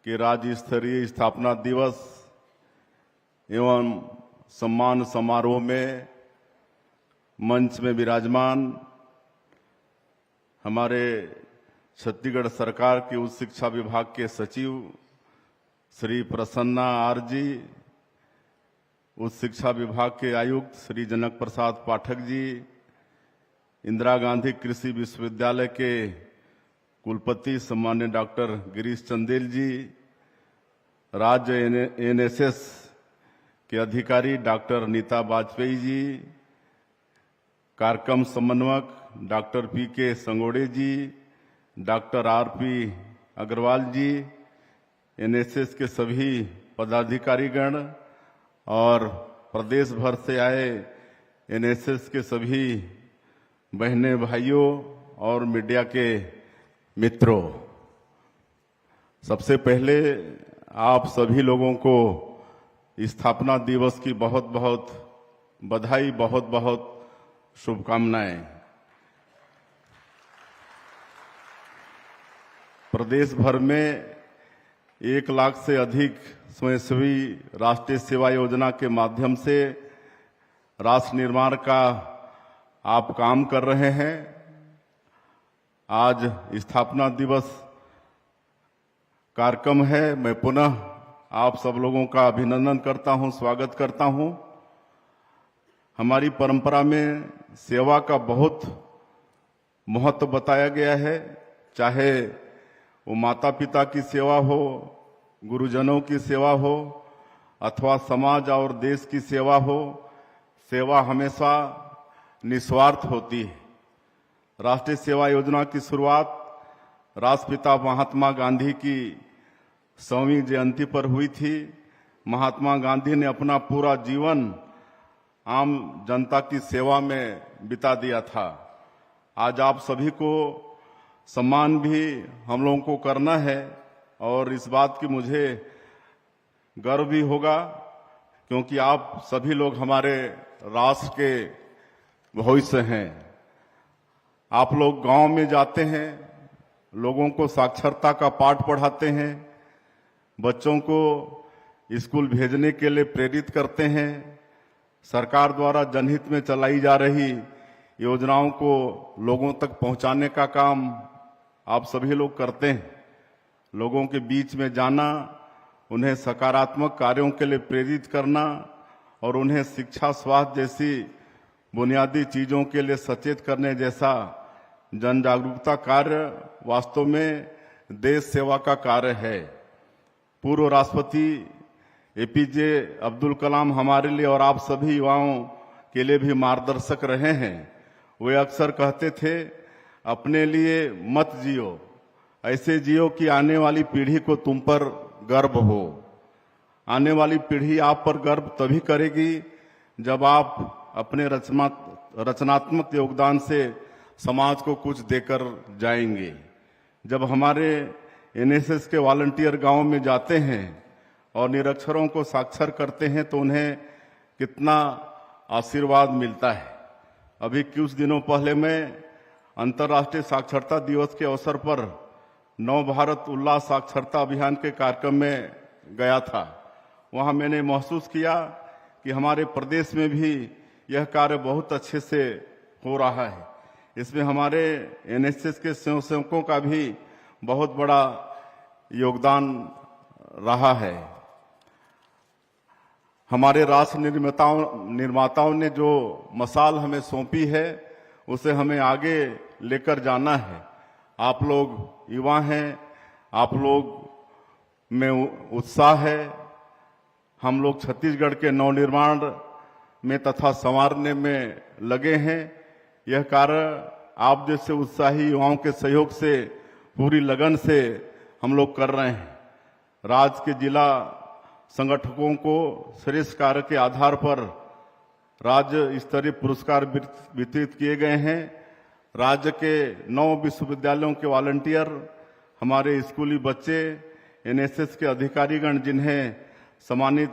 कि राज्य स्तरीय स्थापना दिवस एवं सम्मान समारोह में मंच में विराजमान हमारे छत्तीसगढ़ सरकार के उच्च शिक्षा विभाग के सचिव श्री प्रसन्ना आर जी, उच्च शिक्षा विभाग के आयुक्त श्री जनक प्रसाद पाठक जी, इंदिरा गांधी कृषि विश्वविद्यालय के कुलपति सम्मान्य डॉक्टर गिरीश चंदेल जी, राज्य एनएसएस के अधिकारी डॉक्टर नीता वाजपेयी जी, कार्यक्रम समन्वयक डॉक्टर पी के संगोड़े जी, डॉक्टर आरपी अग्रवाल जी, एनएसएस के सभी पदाधिकारीगण और प्रदेश भर से आए एनएसएस के सभी बहने भाइयों और मीडिया के मित्रों, सबसे पहले आप सभी लोगों को स्थापना दिवस की बहुत बहुत बधाई, बहुत बहुत शुभकामनाएं। प्रदेश भर में 1 लाख से अधिक स्वयंसेवी राष्ट्रीय सेवा योजना के माध्यम से राष्ट्र निर्माण का आप काम कर रहे हैं। आज स्थापना दिवस कार्यक्रम है। मैं पुनः आप सब लोगों का अभिनंदन करता हूं, स्वागत करता हूं। हमारी परंपरा में सेवा का बहुत महत्व बताया गया है, चाहे वो माता पिता की सेवा हो, गुरुजनों की सेवा हो अथवा समाज और देश की सेवा हो। सेवा हमेशा निस्वार्थ होती है। राष्ट्रीय सेवा योजना की शुरुआत राष्ट्रपिता महात्मा गांधी की 100वीं जयंती पर हुई थी। महात्मा गांधी ने अपना पूरा जीवन आम जनता की सेवा में बिता दिया था। आज आप सभी को सम्मान भी हम लोगों को करना है और इस बात की मुझे गर्व भी होगा क्योंकि आप सभी लोग हमारे राष्ट्र के भविष्य हैं। आप लोग गांव में जाते हैं, लोगों को साक्षरता का पाठ पढ़ाते हैं, बच्चों को स्कूल भेजने के लिए प्रेरित करते हैं। सरकार द्वारा जनहित में चलाई जा रही योजनाओं को लोगों तक पहुंचाने का काम आप सभी लोग करते हैं। लोगों के बीच में जाना, उन्हें सकारात्मक कार्यों के लिए प्रेरित करना और उन्हें शिक्षा, स्वास्थ्य जैसी बुनियादी चीजों के लिए सचेत करने जैसा जन जागरूकता कार्य वास्तव में देश सेवा का कार्य है। पूर्व राष्ट्रपति एपीजे अब्दुल कलाम हमारे लिए और आप सभी युवाओं के लिए भी मार्गदर्शक रहे हैं। वे अक्सर कहते थे, अपने लिए मत जियो, ऐसे जियो कि आने वाली पीढ़ी को तुम पर गर्व हो। आने वाली पीढ़ी आप पर गर्व तभी करेगी जब आप अपने रचनात्मक योगदान से समाज को कुछ देकर जाएंगे। जब हमारे एनएसएस के वॉलंटियर गांव में जाते हैं और निरक्षरों को साक्षर करते हैं तो उन्हें कितना आशीर्वाद मिलता है। अभी कुछ दिनों पहले मैं अंतर्राष्ट्रीय साक्षरता दिवस के अवसर पर नव भारत उल्लास साक्षरता अभियान के कार्यक्रम में गया था। वहां मैंने महसूस किया कि हमारे प्रदेश में भी यह कार्य बहुत अच्छे से हो रहा है। इसमें हमारे एनएसएस के स्वयंसेवकों का भी बहुत बड़ा योगदान रहा है। हमारे राष्ट्र निर्माताओं ने जो मसाल हमें सौंपी है उसे हमें आगे लेकर जाना है। आप लोग युवा हैं, आप लोग में उत्साह है। हम लोग छत्तीसगढ़ के नवनिर्माण में तथा संवारने में लगे हैं। यह कार्य आप जैसे उत्साही युवाओं के सहयोग से पूरी लगन से हम लोग कर रहे हैं। राज्य के जिला संगठकों को श्रेष्ठ कार्य के आधार पर राज्य स्तरीय पुरस्कार वितरित किए गए हैं। राज्य के 9 विश्वविद्यालयों के वॉलंटियर, हमारे स्कूली बच्चे, एनएसएस के अधिकारीगण जिन्हें सम्मानित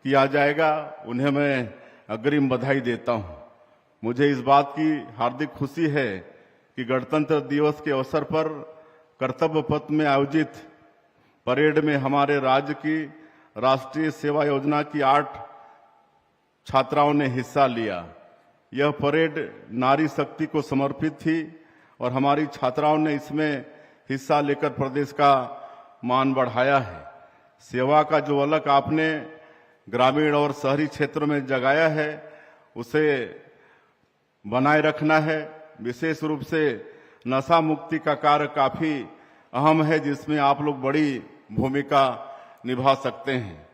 किया जाएगा, उन्हें मैं अग्रिम बधाई देता हूं। मुझे इस बात की हार्दिक खुशी है कि गणतंत्र दिवस के अवसर पर कर्तव्य पथ में आयोजित परेड में हमारे राज्य की राष्ट्रीय सेवा योजना की 8 छात्राओं ने हिस्सा लिया। यह परेड नारी शक्ति को समर्पित थी और हमारी छात्राओं ने इसमें हिस्सा लेकर प्रदेश का मान बढ़ाया है। सेवा का जो अलग आपने ग्रामीण और शहरी क्षेत्रों में जगाया है, उसे बनाए रखना है। विशेष रूप से नशा मुक्ति का कार्य काफी अहम है, जिसमें आप लोग बड़ी भूमिका निभा सकते हैं।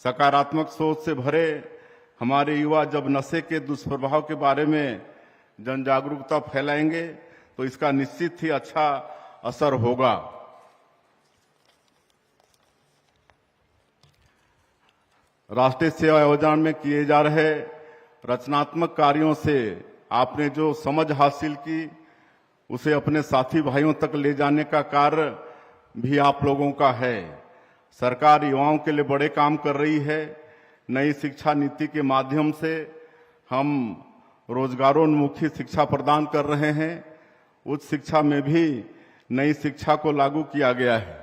सकारात्मक सोच से भरे हमारे युवा जब नशे के दुष्प्रभाव के बारे में जन जागरूकता फैलाएंगे तो इसका निश्चित ही अच्छा असर होगा। राष्ट्रीय सेवा योजना में किए जा रहे रचनात्मक कार्यों से आपने जो समझ हासिल की, उसे अपने साथी भाइयों तक ले जाने का कार्य भी आप लोगों का है। सरकार युवाओं के लिए बड़े काम कर रही है। नई शिक्षा नीति के माध्यम से हम रोजगारोन्मुखी शिक्षा प्रदान कर रहे हैं। उच्च शिक्षा में भी नई शिक्षा को लागू किया गया है।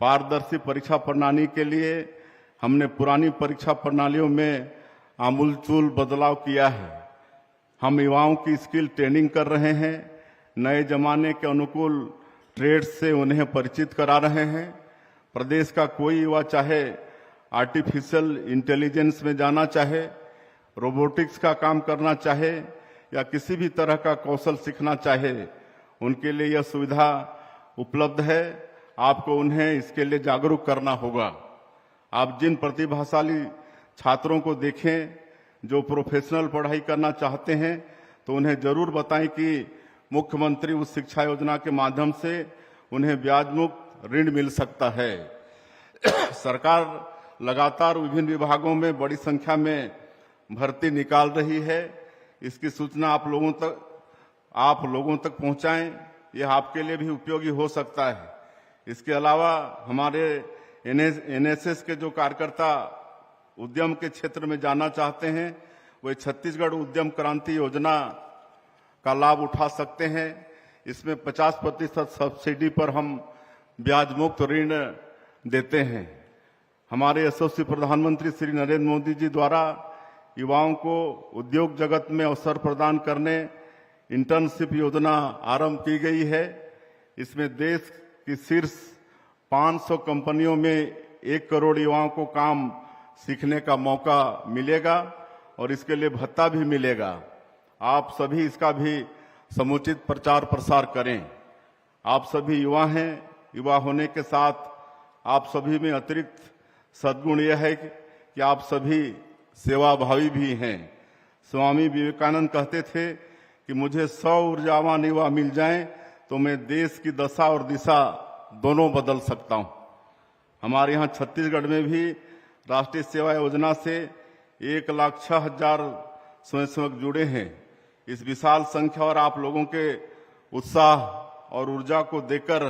पारदर्शी परीक्षा प्रणाली के लिए हमने पुरानी परीक्षा प्रणालियों में आमूलचूल बदलाव किया है। हम युवाओं की स्किल ट्रेनिंग कर रहे हैं। नए जमाने के अनुकूल ट्रेड्स से उन्हें परिचित करा रहे हैं। प्रदेश का कोई युवा चाहे आर्टिफिशियल इंटेलिजेंस में जाना चाहे, रोबोटिक्स का काम करना चाहे या किसी भी तरह का कौशल सीखना चाहे, उनके लिए यह सुविधा उपलब्ध है। आपको उन्हें इसके लिए जागरूक करना होगा। आप जिन प्रतिभाशाली छात्रों को देखें जो प्रोफेशनल पढ़ाई करना चाहते हैं, तो उन्हें जरूर बताएं कि मुख्यमंत्री उच्च शिक्षा योजना के माध्यम से उन्हें ब्याज मुक्त ऋण मिल सकता है। सरकार लगातार विभिन्न विभागों में बड़ी संख्या में भर्ती निकाल रही है। इसकी सूचना आप लोगों तक पहुंचाएं, यह आपके लिए भी उपयोगी हो सकता है। इसके अलावा हमारे एनएसएस के जो कार्यकर्ता उद्यम के क्षेत्र में जाना चाहते हैं, वे छत्तीसगढ़ उद्यम क्रांति योजना का लाभ उठा सकते हैं। इसमें 50% सब्सिडी पर हम ब्याज मुक्त ऋण देते हैं। हमारे यशस्वी प्रधानमंत्री श्री नरेंद्र मोदी जी द्वारा युवाओं को उद्योग जगत में अवसर प्रदान करने इंटर्नशिप योजना आरंभ की गई है। इसमें देश की शीर्ष 500 कंपनियों में 1 करोड़ युवाओं को काम सीखने का मौका मिलेगा और इसके लिए भत्ता भी मिलेगा। आप सभी इसका भी समुचित प्रचार प्रसार करें। आप सभी युवा हैं। युवा होने के साथ आप सभी में अतिरिक्त सद्गुण यह है कि आप सभी सेवाभावी भी हैं। स्वामी विवेकानंद कहते थे कि मुझे 100 ऊर्जावान युवा मिल जाएं तो मैं देश की दशा और दिशा दोनों बदल सकता हूं। हमारे यहाँ छत्तीसगढ़ में भी राष्ट्रीय सेवा योजना से 1,06,000 स्वयंसेवक जुड़े हैं। इस विशाल संख्या और आप लोगों के उत्साह और ऊर्जा को देकर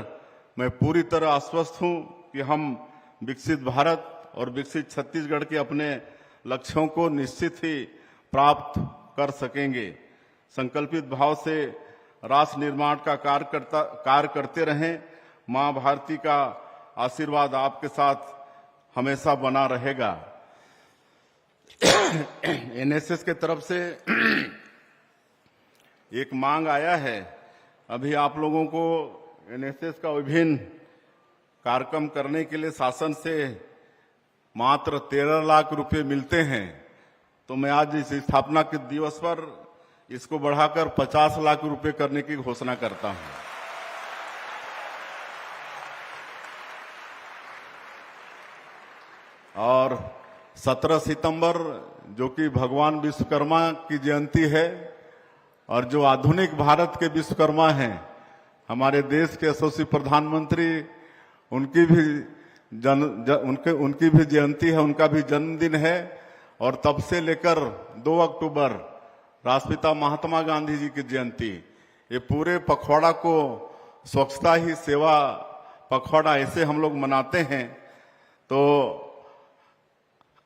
मैं पूरी तरह आश्वस्त हूं कि हम विकसित भारत और विकसित छत्तीसगढ़ के अपने लक्ष्यों को निश्चित ही प्राप्त कर सकेंगे। संकल्पित भाव से राष्ट्र निर्माण का कार्य करते रहें। मां भारती का आशीर्वाद आपके साथ हमेशा बना रहेगा। एनएसएस के तरफ से एक मांग आया है। अभी आप लोगों को एनएसएस का विभिन्न कार्यक्रम करने के लिए शासन से मात्र 13 लाख रुपए मिलते हैं, तो मैं आज इस स्थापना के दिवस पर इसको बढ़ाकर 50 लाख रुपए करने की घोषणा करता हूं। और 17 सितंबर जो कि भगवान विश्वकर्मा की जयंती है और जो आधुनिक भारत के विश्वकर्मा हैं, हमारे देश के यशस्वी प्रधानमंत्री, उनकी भी जयंती है, उनका भी जन्मदिन है। और तब से लेकर 2 अक्टूबर राष्ट्रपिता महात्मा गांधी जी की जयंती, ये पूरे पखवाड़ा को स्वच्छता ही सेवा पखवाड़ा ऐसे हम लोग मनाते हैं। तो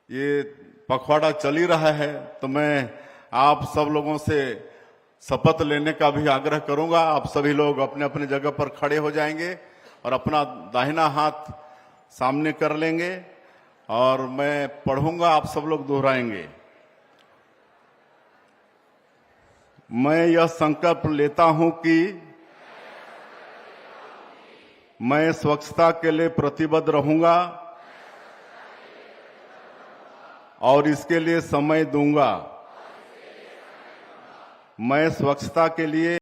ये पखवाड़ा चल ही रहा है, तो मैं आप सब लोगों से शपथ लेने का भी आग्रह करूंगा। आप सभी लोग अपने अपने जगह पर खड़े हो जाएंगे और अपना दाहिना हाथ सामने कर लेंगे और मैं पढ़ूंगा, आप सब लोग दोहराएंगे। मैं यह संकल्प लेता हूं कि मैं स्वच्छता के लिए प्रतिबद्ध रहूंगा और इसके लिए समय दूंगा। मैं स्वच्छता के लिए